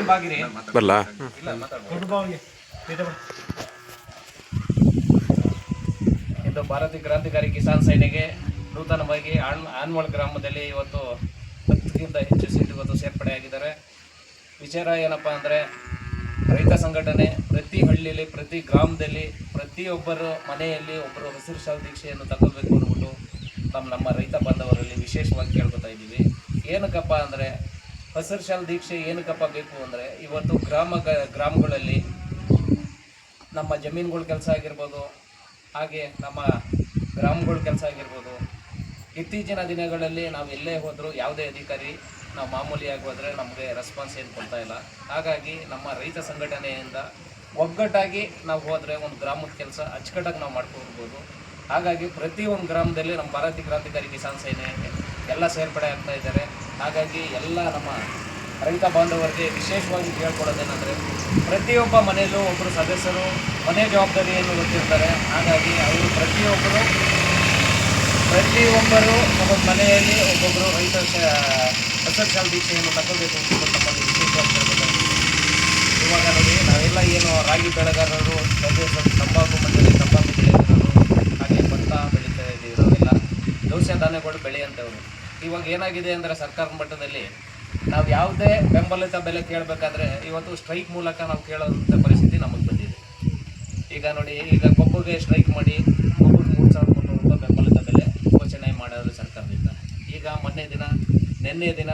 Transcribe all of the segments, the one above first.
ಬರಲ್ಲ. ಇದು ಭಾರತೀಯ ಕ್ರಾಂತಿಕಾರಿ ಕಿಸಾನ್ ಸೇನೆಗೆ ನೂತನವಾಗಿ ಆನ್ವಳ್ ಗ್ರಾಮದಲ್ಲಿ ಇವತ್ತು 10ಕ್ಕಿಂತ ಹೆಚ್ಚು ಸೀಟ್ ಇವತ್ತು ಸೇರ್ಪಡೆಯಾಗಿದ್ದಾರೆ. ವಿಚಾರ ಏನಪ್ಪ ಅಂದರೆ, ರೈತ ಸಂಘಟನೆ ಪ್ರತಿ ಹಳ್ಳಿಯಲ್ಲಿ, ಪ್ರತಿ ಗ್ರಾಮದಲ್ಲಿ, ಪ್ರತಿಯೊಬ್ಬರ ಮನೆಯಲ್ಲಿ ಒಬ್ಬರು ಹಸಿರು ಶಾಲು ದೀಕ್ಷೆಯನ್ನು ತಗೋಬೇಕು ಅಂದ್ಬಿಟ್ಟು ನಮ್ಮ ರೈತ ಬಾಂಧವರಲ್ಲಿ ವಿಶೇಷವಾಗಿ ಕೇಳ್ಕೊತಾ ಇದ್ದೀವಿ. ಏನಕ್ಕಪ್ಪ ಅಂದರೆ, ಹಸಿರು ಶಾಲು ದೀಕ್ಷೆ ಏನಕ್ಕಪ್ಪ ಬೇಕು ಅಂದರೆ, ಇವತ್ತು ಗ್ರಾಮಗಳಲ್ಲಿ ನಮ್ಮ ಜಮೀನುಗಳ ಕೆಲಸ ಆಗಿರ್ಬೋದು, ಹಾಗೆ ನಮ್ಮ ಗ್ರಾಮಗಳ ಕೆಲಸ ಆಗಿರ್ಬೋದು. ಇತ್ತೀಚಿನ ದಿನಗಳಲ್ಲಿ ನಾವು ಎಲ್ಲೇ ಹೋದರೂ ಯಾವುದೇ ಅಧಿಕಾರಿ ನಾವು ಮಾಮೂಲಿಯಾಗಿ ಹೋದರೆ ನಮಗೆ ರೆಸ್ಪಾನ್ಸ್ ಏನು ಕೊಡ್ತಾ ಇಲ್ಲ. ಹಾಗಾಗಿ ನಮ್ಮ ರೈತ ಸಂಘಟನೆಯಿಂದ ಒಗ್ಗಟ್ಟಾಗಿ ನಾವು ಹೋದರೆ ಒಂದು ಗ್ರಾಮದ ಕೆಲಸ ಅಚ್ಚುಕಟ್ಟಾಗಿ ನಾವು ಮಾಡ್ಕೊಳ್ಬೋದು. ಹಾಗಾಗಿ ಪ್ರತಿಯೊಂದು ಗ್ರಾಮದಲ್ಲಿ ನಮ್ಮ ಭಾರತೀಯ ಕ್ರಾಂತಿಕಾರಿ ಕಿಸಾನ್ ಸೇನೆ ಎಲ್ಲ ಸೇರ್ಪಡೆ ಆಗ್ತಾ ಇದ್ದಾರೆ. ಹಾಗಾಗಿ ಎಲ್ಲ ನಮ್ಮ ರೈತ ಬಾಂಧವರಿಗೆ ವಿಶೇಷವಾಗಿ ಕೇಳ್ಕೊಳ್ಳೋದೇನೆಂದರೆ, ಪ್ರತಿಯೊಬ್ಬ ಮನೆಯಲ್ಲೂ ಒಬ್ಬರು ಸದಸ್ಯರು ಮನೆ ಜವಾಬ್ದಾರಿಯನ್ನು ಗೊತ್ತಿರ್ತಾರೆ. ಹಾಗಾಗಿ ಅವರು ಪ್ರತಿಯೊಬ್ಬರು ಒಬ್ಬೊಬ್ಬ ಮನೆಯಲ್ಲಿ ಒಬ್ಬೊಬ್ಬರು ರೈತ ಹಸಿರು ಶಾಲು ದೀಕ್ಷೆಯನ್ನು ತಗೋಬೇಕು ಅಂತ ನಮ್ಮಲ್ಲಿ ವಿಶೇಷವಾಗಿ ಕೇಳಬೇಕಾಗಿದೆ. ಇವಾಗ ನೋಡಿ, ನಾವೆಲ್ಲ ಏನು ರಾಗಿ ಬೆಳೆಗಾರರು, ತಂಬಾಕು ಮಂಡಳಿ, ತಂಬಾಕು ಬೆಳೆಗಾರರು, ಹಾಗೆ ಭತ್ತ ಬೆಳೀತಾ ಇದ್ದೀವಿ. ನಾವೆಲ್ಲ ದವಸ ಧಾನ್ಯಗಳು ಬೆಳೆಯಂಥವ್ರು. ಇವಾಗ ಏನಾಗಿದೆ ಅಂದರೆ, ಸರ್ಕಾರದ ಮಟ್ಟದಲ್ಲಿ ನಾವು ಯಾವುದೇ ಬೆಂಬಲಿತ ಬೆಲೆ ಕೇಳಬೇಕಾದ್ರೆ ಇವತ್ತು ಸ್ಟ್ರೈಕ್ ಮೂಲಕ ನಾವು ಕೇಳೋಂಥ ಪರಿಸ್ಥಿತಿ ನಮಗೆ ಬಂದಿದೆ. ಈಗ ನೋಡಿ, ಈಗ ಕೊಬ್ಬರಿಗೆ ಸ್ಟ್ರೈಕ್ ಮಾಡಿ ಕೊಬ್ಬರಿಗೆ 3,300 ರೂಪಾಯಿ ಬೆಂಬಲಿತ ಬೆಲೆ ಘೋಷಣೆ ಮಾಡೋದು ಸರ್ಕಾರದಿಂದ. ಈಗ ನಿನ್ನೆ ದಿನ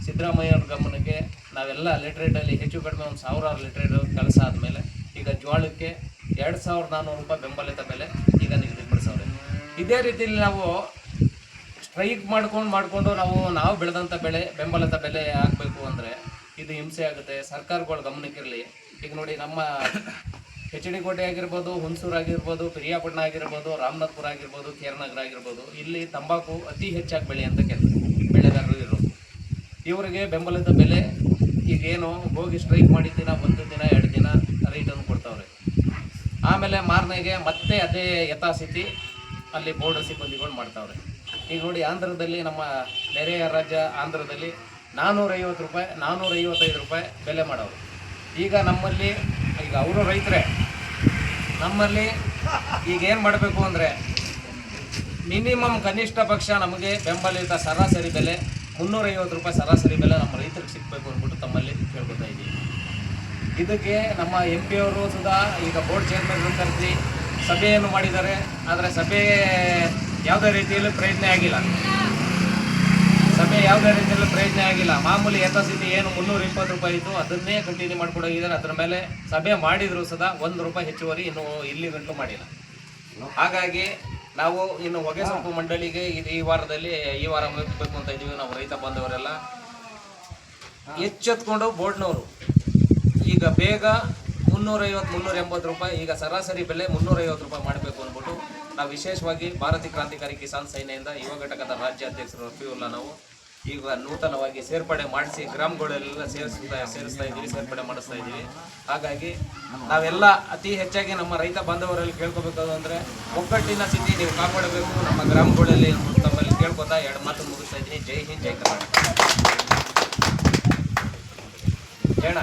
ಸಿದ್ದರಾಮಯ್ಯವ್ರ ಗಮನಕ್ಕೆ ನಾವೆಲ್ಲ ಲಿಟ್ರೇಟಲ್ಲಿ ಹೆಚ್ಚು ಕಡಿಮೆ 1,000 ಲೀಟ್ರೇಟ್ ಕೆಲಸ ಆದಮೇಲೆ ಈಗ ಜೋಳಕ್ಕೆ 2,400 ರೂಪಾಯಿ ಬೆಂಬಲಿತ ಬೆಲೆ ಈಗ ನಿಗದಿಪಡಿಸವ್ರೆ. ಇದೇ ರೀತಿಯಲ್ಲಿ ನಾವು ಸ್ಟ್ರೈಕ್ ಮಾಡಿಕೊಂಡು ನಾವು ಬೆಳೆದಂಥ ಬೆಂಬಲಿತ ಬೆಲೆ ಆಗಬೇಕು ಅಂದರೆ ಇದು ಹಿಂಸೆ ಆಗುತ್ತೆ. ಸರ್ಕಾರಗಳ ಗಮನಕ್ಕಿರಲಿ. ಈಗ ನೋಡಿ, ನಮ್ಮ HD ಕೋಟೆ ಆಗಿರ್ಬೋದು, ಹುಣಸೂರು ಆಗಿರ್ಬೋದು, ಪಿರಿಯಾಪಟ್ಟಣ ಆಗಿರ್ಬೋದು, ರಾಮನಾಥ್ಪುರ ಆಗಿರ್ಬೋದು, ಕೇರನಗರ ಆಗಿರ್ಬೋದು, ಇಲ್ಲಿ ತಂಬಾಕು ಅತಿ ಹೆಚ್ಚಾಗಿ ಬೆಳೆಯುವಂಥ ಬೆಳೆಗಾರರು ಇರೋದು. ಇವರಿಗೆ ಬೆಂಬಲಿತ ಬೆಲೆ ಈಗೇನು ಹೋಗಿ ಸ್ಟ್ರೈಕ್ ಮಾಡಿದ ದಿನ 1 ದಿನ 2 ದಿನ ರೇಟನ್ನು ಕೊಡ್ತಾವ್ರೆ. ಆಮೇಲೆ ಮಾರನೆಗೆ ಮತ್ತೆ ಅದೇ ಯಥಾಸ್ಥಿತಿ ಅಲ್ಲಿ ಬೋರ್ಡ್ ಸಿಬ್ಬಂದಿಗಳು ಮಾಡ್ತಾವ್ರೆ. ಈಗ ನೋಡಿ, ಆಂಧ್ರದಲ್ಲಿ, ನಮ್ಮ ನೆರೆಯ ರಾಜ್ಯ ಆಂಧ್ರದಲ್ಲಿ 450 ರೂಪಾಯಿ 455 ರೂಪಾಯಿ ಬೆಲೆ ಮಾಡೋರು. ಈಗ ನಮ್ಮಲ್ಲಿ, ಈಗ ಅವರು ರೈತರೇ, ನಮ್ಮಲ್ಲಿ ಈಗ ಏನು ಮಾಡಬೇಕು ಅಂದರೆ, ಮಿನಿಮಮ್ ಕನಿಷ್ಠ ಪಕ್ಷ ನಮಗೆ ಬೆಂಬಲಿತ ಸರಾಸರಿ ಬೆಲೆ 350 ರೂಪಾಯಿ ಸರಾಸರಿ ಬೆಲೆ ನಮ್ಮ ರೈತರಿಗೆ ಸಿಗಬೇಕು ಅಂದ್ಬಿಟ್ಟು ತಮ್ಮಲ್ಲಿ ಕೇಳ್ಕೊತಾ ಇದ್ದೀವಿ. ಇದಕ್ಕೆ ನಮ್ಮ MP ಅವರು ಸುಧಾ ಈಗ ಬೋರ್ಡ್ ಚೇರ್ಮನ್ ಕರೆಸಿ ಸಭೆಯನ್ನು ಮಾಡಿದ್ದಾರೆ. ಆದರೆ ಸಭೆ ಯಾವುದೇ ರೀತಿಯಲ್ಲಿ ಪ್ರಯತ್ನ ಆಗಿಲ್ಲ. ಮಾಮೂಲಿ ಯಥಾಸ್ಥಿತಿ ಏನು 320 ರೂಪಾಯಿ ಇತ್ತು ಅದನ್ನೇ ಕಂಟಿನ್ಯೂ ಮಾಡ್ಕೊಡೋಗಿದ್ದಾರೆ. ಅದರ ಮೇಲೆ ಸಭೆ ಮಾಡಿದ್ರು ಸದಾ 1 ರೂಪಾಯಿ ಹೆಚ್ಚುವರಿ ಇನ್ನೂ ಇಲ್ಲಿ ಗಂಟು ಮಾಡಿಲ್ಲ. ಹಾಗಾಗಿ ನಾವು ಇನ್ನು ಹೊಗೆಸೊಪ್ಪು ಮಂಡಳಿಗೆ ಈ ವಾರ ಮುಗಿಸ್ಬೇಕು ಅಂತ ಇದ್ದೀವಿ. ನಾವು ರೈತ ಬಾಂಧವರೆಲ್ಲ ಎಚ್ಚೆತ್ಕೊಂಡು ಬೋರ್ಡ್ನವರು ಈಗ ಬೇಗ 350-380 ರೂಪಾಯಿ, ಈಗ ಸರಾಸರಿ ಬೆಲೆ 350 ರೂಪಾಯಿ ಮಾಡಬೇಕು ಅಂದ್ಬಿಟ್ಟು ನಾವು ವಿಶೇಷವಾಗಿ ಭಾರತೀಯ ಕ್ರಾಂತಿಕಾರಿ ಕಿಸಾನ್ ಸೇನೆಯಿಂದ ಯುವ ಘಟಕದ ರಾಜ್ಯಾಧ್ಯಕ್ಷರು ರಫೀವುಲ್ಲಾ ನಾವು ಈಗ ನೂತನವಾಗಿ ಸೇರ್ಪಡೆ ಮಾಡಿಸಿ ಗ್ರಾಮಗಳೆಲ್ಲ ಸೇರಿಸ್ತಾ ಇದ್ದೀವಿ, ಸೇರ್ಪಡೆ ಮಾಡಿಸ್ತಾ ಇದ್ದೀವಿ. ಹಾಗಾಗಿ ನಾವೆಲ್ಲ ಅತಿ ಹೆಚ್ಚಾಗಿ ನಮ್ಮ ರೈತ ಬಾಂಧವರಲ್ಲಿ ಕೇಳ್ಕೋಬೇಕಾದ್ರೆ ಒಗ್ಗಟ್ಟಿನ ಸ್ಥಿತಿ ನೀವು ಕಾಪಾಡಬೇಕು ನಮ್ಮ ಗ್ರಾಮಗಳಲ್ಲಿ ತಮ್ಮಲ್ಲಿ ಕೇಳ್ಕೊತಾ 2 ಮಾತು ಮುಗಿಸ್ತಾ ಇದ್ದೀನಿ. ಜೈ ಹಿಂದ್, ಜೈ ಕರ್ನಾಟಕ. ಹೇಳ